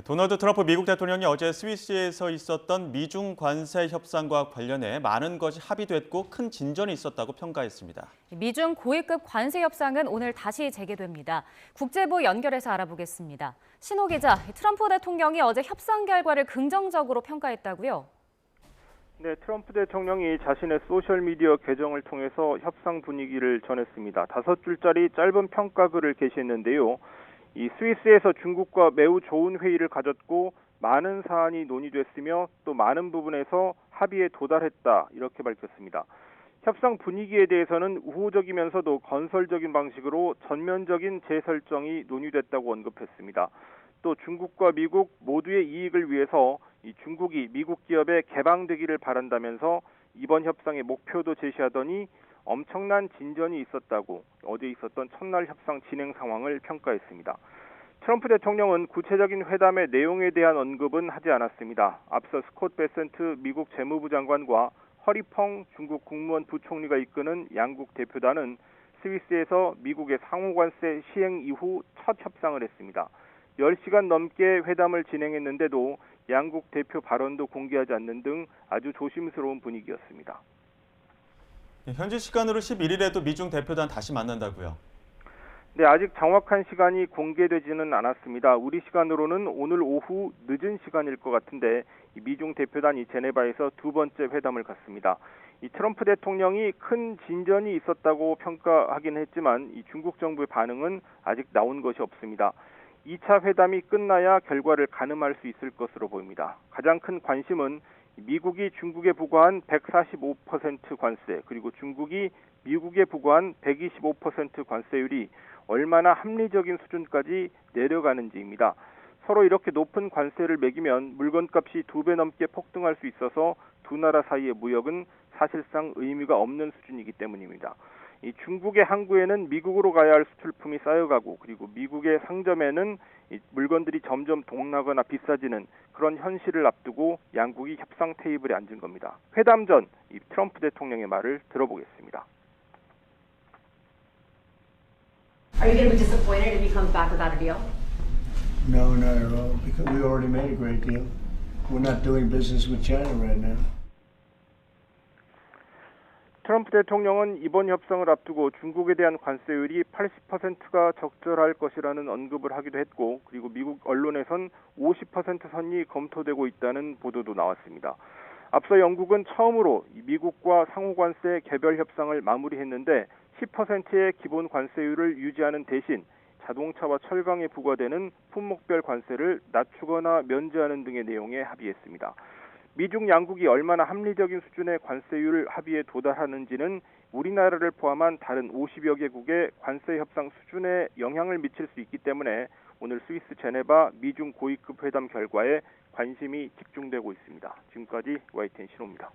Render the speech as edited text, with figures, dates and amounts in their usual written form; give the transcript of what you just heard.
도널드 트럼프 미국 대통령이 어제 스위스에서 있었던 미중 관세 협상과 관련해 많은 것이 합의됐고 큰 진전이 있었다고 평가했습니다. 미중 고위급 관세 협상은 오늘 다시 재개됩니다. 국제부 연결해서 알아보겠습니다. 신호 기자, 트럼프 대통령이 어제 협상 결과를 긍정적으로 평가했다고요? 네, 트럼프 대통령이 자신의 소셜미디어 계정을 통해서 협상 분위기를 전했습니다. 5줄짜리 짧은 평가글을 게시했는데요. 이 스위스에서 중국과 매우 좋은 회의를 가졌고 많은 사안이 논의됐으며 또 많은 부분에서 합의에 도달했다 이렇게 밝혔습니다. 협상 분위기에 대해서는 우호적이면서도 건설적인 방식으로 전면적인 재설정이 논의됐다고 언급했습니다. 또 중국과 미국 모두의 이익을 위해서 이 중국이 미국 기업에 개방되기를 바란다면서 이번 협상의 목표도 제시하더니 엄청난 진전이 있었다고 어제 있었던 첫날 협상 진행 상황을 평가했습니다. 트럼프 대통령은 구체적인 회담의 내용에 대한 언급은 하지 않았습니다. 앞서 스콧 베센트 미국 재무부 장관과 허리펑 중국 국무원 부총리가 이끄는 양국 대표단은 스위스에서 미국의 상호관세 시행 이후 첫 협상을 했습니다. 10시간 넘게 회담을 진행했는데도 양국 대표 발언도 공개하지 않는 등 아주 조심스러운 분위기였습니다. 현지 시간으로 11일에도 미중 대표단 다시 만난다고요? 네, 아직 정확한 시간이 공개되지는 않았습니다. 우리 시간으로는 오늘 오후 늦은 시간일 것 같은데 미중 대표단이 제네바에서 두 번째 회담을 갖습니다. 이 트럼프 대통령이 큰 진전이 있었다고 평가하긴 했지만 이 중국 정부의 반응은 아직 나온 것이 없습니다. 2차 회담이 끝나야 결과를 가늠할 수 있을 것으로 보입니다. 가장 큰 관심은 미국이 중국에 부과한 145% 관세, 그리고 중국이 미국에 부과한 125% 관세율이 얼마나 합리적인 수준까지 내려가는지입니다. 서로 이렇게 높은 관세를 매기면 물건값이 2배 넘게 폭등할 수 있어서 두 나라 사이의 무역은 사실상 의미가 없는 수준이기 때문입니다. 이 중국의 항구에는 미국으로 가야 할 수출품이 쌓여가고 그리고 미국의 상점에는 이 물건들이 점점 동나거나 비싸지는 그런 현실을 앞두고 양국이 협상 테이블에 앉은 겁니다. 회담 전 이 트럼프 대통령의 말을 들어보겠습니다. Are you going to be disappointed if he comes back without a deal? No, not at all, because we already made a great deal. We're not doing business with China right now. 트럼프 대통령은 이번 협상을 앞두고 중국에 대한 관세율이 80%가 적절할 것이라는 언급을 하기도 했고 그리고 미국 언론에선 50% 선이 검토되고 있다는 보도도 나왔습니다. 앞서 영국은 처음으로 미국과 상호관세 개별 협상을 마무리했는데 10%의 기본 관세율을 유지하는 대신 자동차와 철강에 부과되는 품목별 관세를 낮추거나 면제하는 등의 내용에 합의했습니다. 미중 양국이 얼마나 합리적인 수준의 관세율 합의에 도달하는지는 우리나라를 포함한 다른 50여 개국의 관세 협상 수준에 영향을 미칠 수 있기 때문에 오늘 스위스 제네바 미중 고위급 회담 결과에 관심이 집중되고 있습니다. 지금까지 YTN 신호입니다.